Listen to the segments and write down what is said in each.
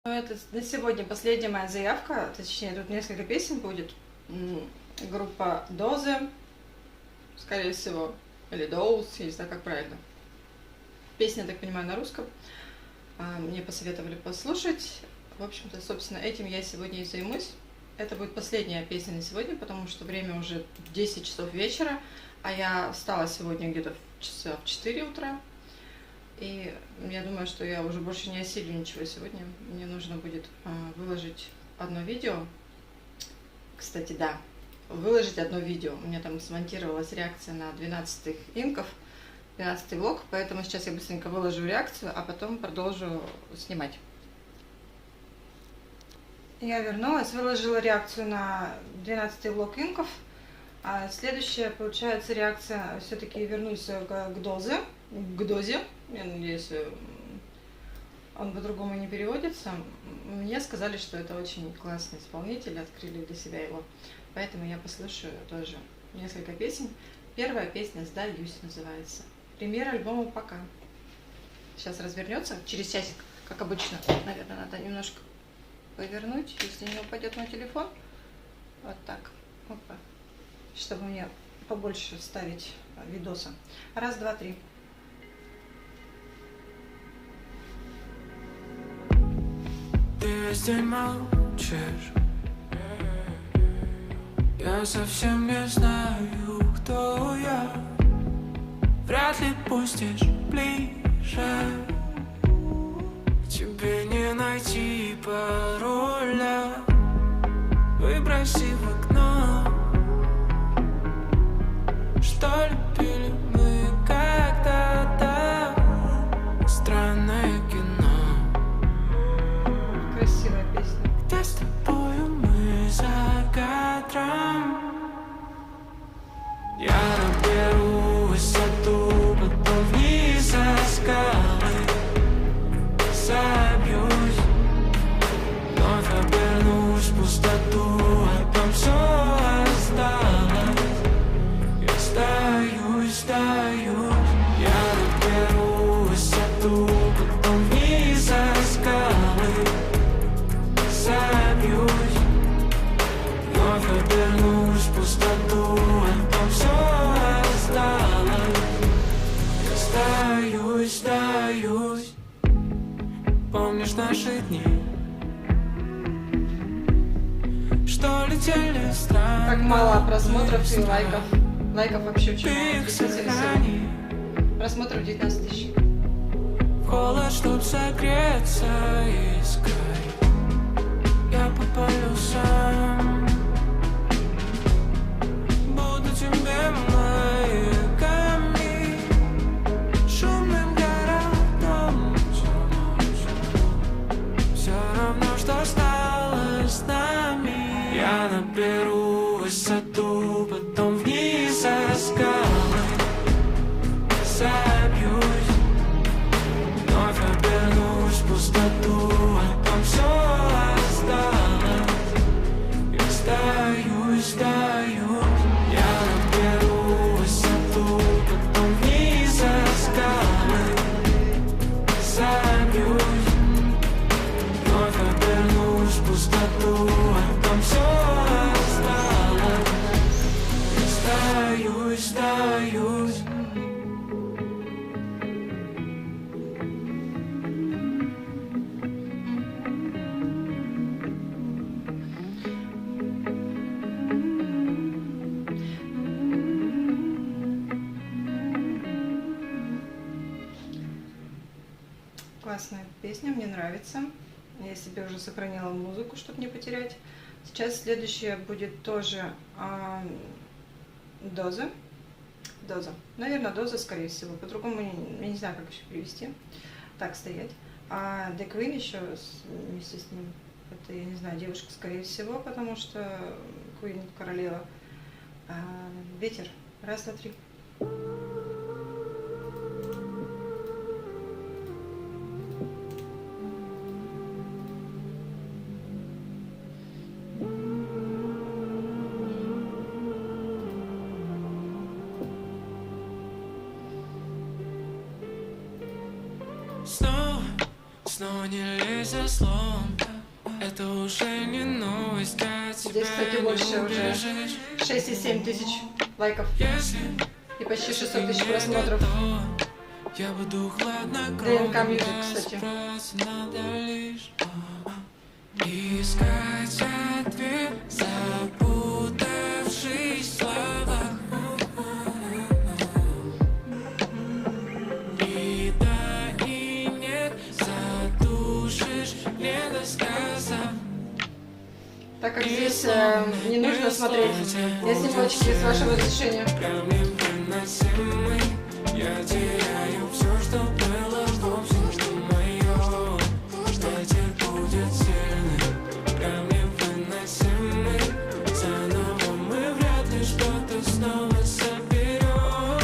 Ну, это на сегодня последняя моя заявка, точнее, тут несколько песен будет. Группа Дозы, скорее всего, или Доуз, я не знаю, как правильно. Песня, я так понимаю, на русском. Мне посоветовали послушать. В общем-то, собственно, этим я сегодня и займусь. Это будет последняя песня на сегодня, потому что время уже 10 часов вечера, а я встала сегодня где-то в часа в 4 утра. И я думаю, что я уже больше не осилю ничего сегодня. Мне нужно будет выложить одно видео. Кстати, да, выложить одно видео. У меня там смонтировалась реакция на 12 инков, 12 влог, поэтому сейчас я быстренько выложу реакцию, а потом продолжу снимать. Я вернулась, выложила реакцию на 12 влог инков. А следующая, получается, реакция, все-таки вернусь к Дозе. К Дозе. Я надеюсь, он по-другому не переводится. Мне сказали, что это очень классный исполнитель, открыли для себя его. Поэтому я послушаю тоже несколько песен. Первая песня «Сдаюсь» называется. Премьера альбома «Пока». Сейчас развернется через часик, как обычно. Наверное, надо немножко повернуть, если не упадет мой телефон. Вот так. Опа. Чтобы мне побольше ставить видоса. Раз, два, три. Ты весь день молчишь. Я совсем не знаю, кто я. Вряд ли пустишь ближе. К тебе не найти пароля. Выброси в окно. Что любили мы когда-то. Странное кино. Красивая песня. Где с тобою мы за кадром. Я наберу высоту, потом вниз со скалы собьюсь, вновь обернусь в пустоту, а там все осталось. Я сдаюсь, сдаюсь. Я наберу высоту, потом вниз со скалы собьюсь, вновь обернусь в пустоту, а там все осталось. Я сдаюсь, сдаюсь. Помнишь наши дни, что летели странно. Как мало просмотров и лайков. Лайков вообще очень мало. Их сохрани. Просмотров 19 тысяч. В холод, чтоб согреться, искай. Я попалю сам. Буду тебе маяками, шумным городом. Все равно, что стало с нами. Я наберу высоту, потом вниз со скалы собьюсь, вновь обернусь в пустоту, а там все осталось. Я сдаюсь, сдаюсь. Я наберу высоту, потом вниз со скалы собьюсь, вновь обернусь в пустоту, а там все осталось. Я сдаюсь, сдаюсь. Классная песня, мне нравится. Я себе уже сохранила музыку, чтобы не потерять. Сейчас следующая будет тоже Доза. Доза. Наверное, Доза, скорее всего. По-другому я не знаю, как еще перевести. Так, стоять. А The Queen еще вместе с ним. Это, я не знаю, девушка, скорее всего, потому что Queen королева. Ветер. Раз, два, три. снова не лезь за словом. Это уже не новость, а тебя Здесь, кстати, не больше уже убежишь. 6,7 тысяч лайков Если и почти 600 ты тысяч не просмотров. готова, я буду хладнокровен. ДНК Мьюзик, кстати. Спроса надо лишь искать ответ, запутавшись в словах. И да, и нет, задушишь, не досказав. Так как здесь не нужно смотреть, я сниму очки с вашего разрешения. Прям невыносимый, я теряю все, что было, в общем, что мое. Ветер будет сильный, прям невыносимый. Заново мы вряд ли что-то снова соберем.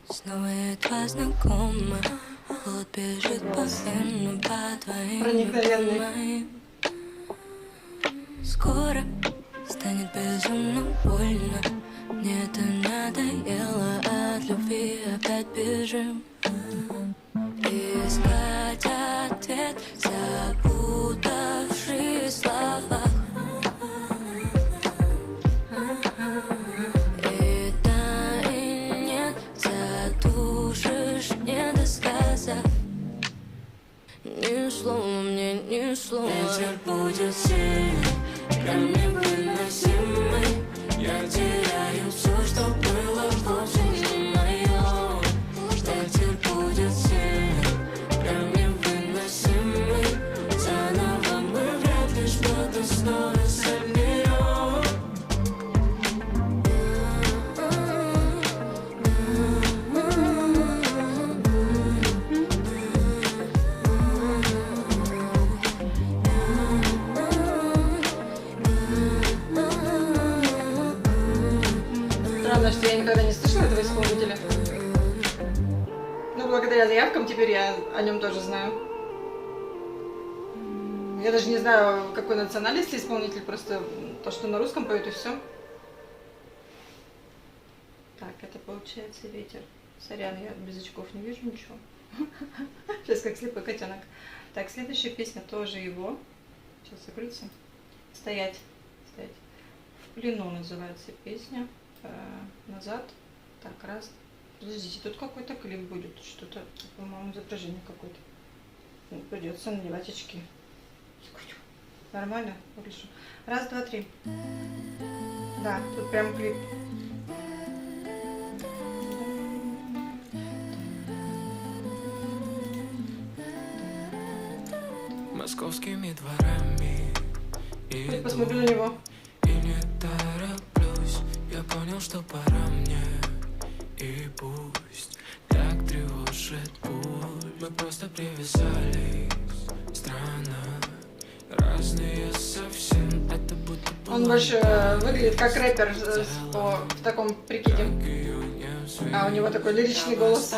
Снова едва знакома. Холод бежит по венам, по твоим Проникновенный. моим. Скоро станет безумно больно. Мне это надоело, от любви опять бежим. Искать ответ, запутавшись в словах. И да, и нет, задушишь, не досказав. Ни слова мне, ни слова. Ветер будет сильный, прям невыносимый. Я теряю все, что было, в общем, что мое. Ветер будет сильный, прям невыносимый. Заново мы вряд ли что-то снова соберем. Странно, что я никогда не слышала этого исполнителя. Но благодаря заявкам теперь я о нем тоже знаю. Я даже не знаю, какой национальности исполнитель, просто то, что на русском поет, и все. Так, это получается ветер. Сорян, я без очков не вижу ничего. Сейчас как слепой котенок. Так, следующая песня тоже его. Сейчас закрыться. Стоять. Стоять. В плену называется песня. Назад. Так, раз. Подождите, тут какой-то клип будет. Что-то, по-моему, изображение какое-то. Придется надевать очки. Нормально? Хорошо. Раз, два, три. Да, тут прям клип. Московскими дворами Я посмотрю на него. и не тороплюсь. Я понял, что пора мне. И пусть так тревожит боль, мы просто привязались. Странно, разные совсем. Это будто Он больше выглядит как рэпер в таком прикиде. А у него такой лиричный голос.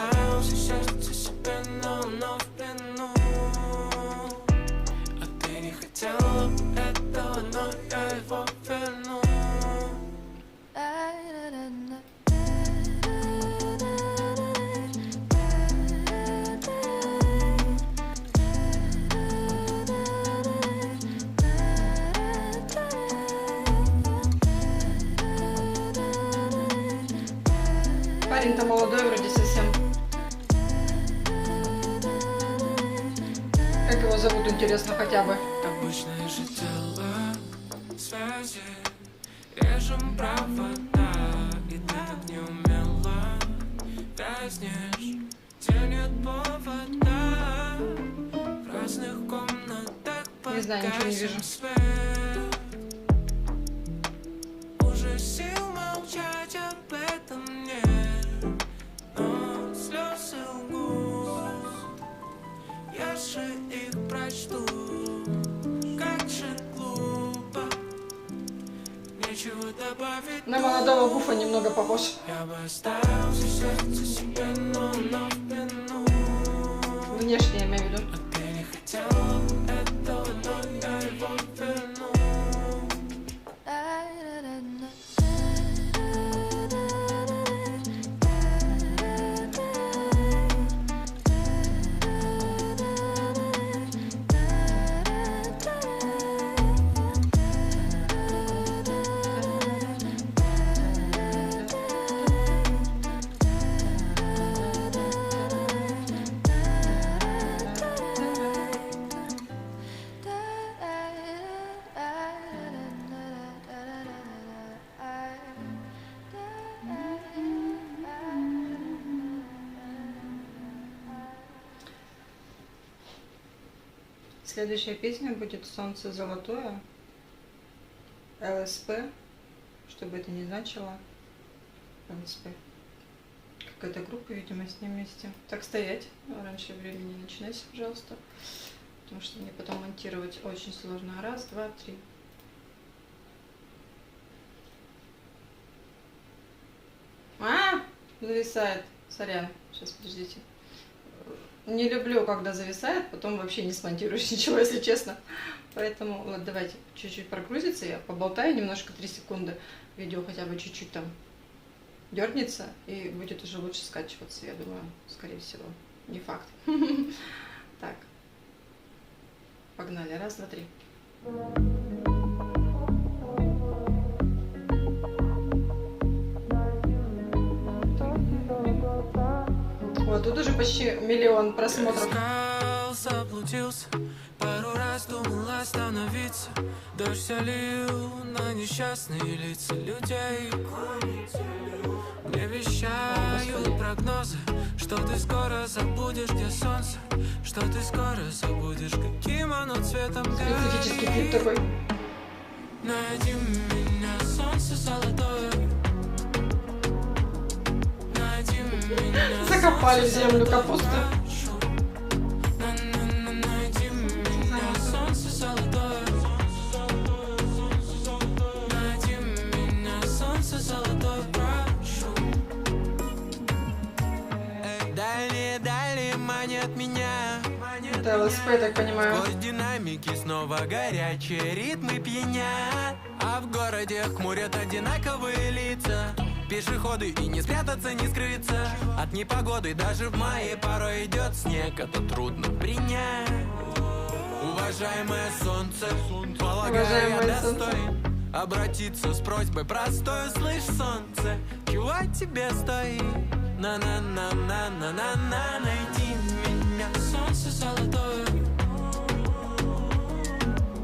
Парень-то молодой вроде совсем. Как его зовут, интересно, хотя бы? Обычное же дело связи, режем провода, и ты так неумело вязнешь, где нет повода. В разных комнатах Не знаю, ничего не вижу. погасим свет. Уже сил молчать об этом нет, но слезы лгут. Я же их прочту, как же глупо. Нечего добавить. На молодого Гуфа немного похож. Я бы остался сердце себе, но в плену. Внешне, я имею в виду. А ты не хотела этого, но я его верну. Следующая песня будет «Солнце золотое», ЛСП, чтобы это не значило. ЛСП. Какая-то группа, видимо, с ним вместе. Так стоять, раньше времени не начинайся, пожалуйста, потому что мне потом монтировать очень сложно. Раз, два, три. Зависает. Сорян. Сейчас, подождите. Не люблю, когда зависает, потом вообще не смонтируешь ничего, если честно. Поэтому вот давайте чуть-чуть прогрузится, я поболтаю немножко, 3 секунды, видео хотя бы чуть-чуть там дернется, и будет уже лучше скачиваться, я думаю, скорее всего. Не факт. Так. Погнали. Раз, два, три. Вот, тут уже почти 1 миллион просмотров. Заблудился, пару раз думал остановиться. Дождь все лил на несчастные лица людей. Мне вещают прогнозы, что ты скоро забудешь, где солнце, что ты скоро забудешь, каким оно цветом горит. Специфический клип такой. Найди меня, солнце золотое. Найди меня. Закопали в землю капусту. Найди меня, солнце золотое. Найди меня, солнце золотое, прошу. Дальние манят меня. Это ЛСП, я так понимаю. Сквозь динамики снова горячие ритмы пьянят. А в городе хмурят одинаковые лица. Пешеходы, и не спрятаться, не скрыться от непогоды. Даже в мае порой идет снег, это трудно принять. Уважаемое солнце, полагаю, я достоин обратиться с просьбой простой. Слышь, солнце, чего тебе стоит? На-на-на-на-на-на-на. Найди меня, солнце золотое.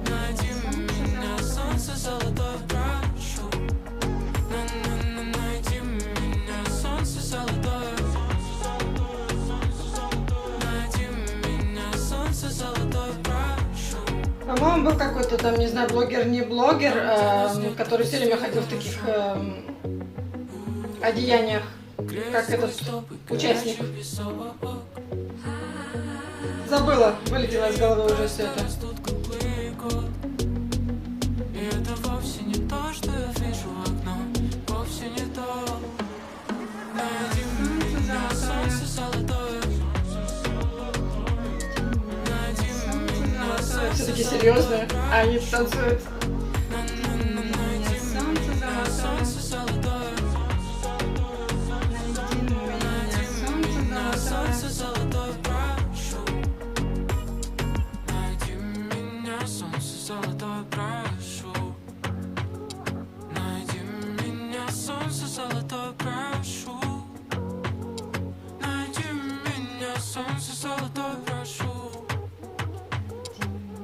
Найди меня, солнце золотое, прошу. Найди меня, солнце золотое. Найди меня, солнце золотое, прошу. По-моему, был какой-то там, не знаю, блогер, не блогер, который все время ходил в таких одеяниях, как этот участник. Забыла, вылетело из головы уже все это. И это вовсе не то, что я вижу в окно. Вовсе не то. Найди меня, солнце золотое. Найди меня, солнце. Все-таки серьезно, а они танцуют. Найди меня, солнце золотое. Найди меня, солнце золотое, прошу. Найди меня, солнце золотое, прошу. Найди меня, солнце золотое, прошу. Найди меня, солнце золотое, прошу.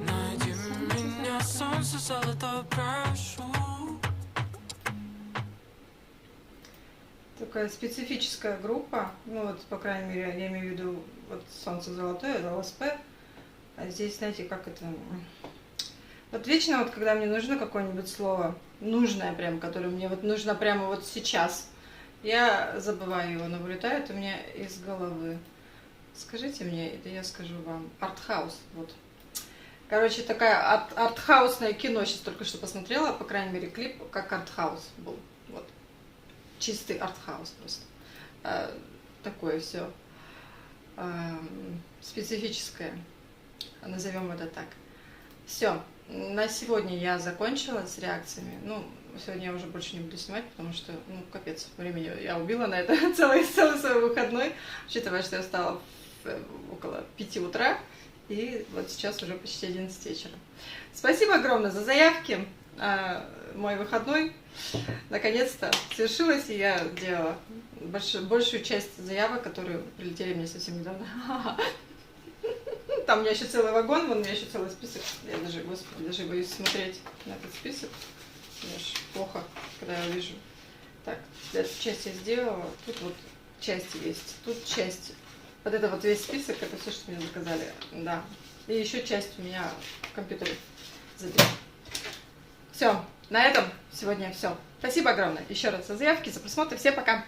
Найди меня, солнце золотое, прошу. Такая специфическая группа, ну вот, по крайней мере, я имею в виду вот «Солнце золотое», это ЛСП, а здесь, знаете, как это... Вот вечно, вот когда мне нужно какое-нибудь слово, нужное прям, которое мне вот нужно прямо вот сейчас, я забываю его, но вылетает у меня из головы. Скажите мне, это я скажу вам. Артхаус, вот. Короче, такая артхаусное кино, сейчас только что посмотрела, по крайней мере, клип, как артхаус был, вот. Чистый артхаус просто. Такое все специфическое, назовем это так. Все, на сегодня я закончила с реакциями. Ну, сегодня я уже больше не буду снимать, потому что, ну, капец, времени я убила на это целый свой выходной, учитывая, что я встала около 5 утра, и вот сейчас уже почти 11 вечера. Спасибо огромное за заявки. Мой выходной наконец-то свершилось, и я делала большую часть заявок, которые прилетели мне совсем недавно. Там у меня еще целый вагон, вон у меня еще целый список. Я даже, господи, даже боюсь смотреть на этот список. Мне аж плохо, когда я вижу. Так, эту часть я сделала, тут вот части есть, тут часть Вот это вот весь список, это все, что мне заказали. Да. И еще часть у меня в компьютере забита. Все, на этом сегодня все. Спасибо огромное еще раз за заявки, за просмотр. Всем пока!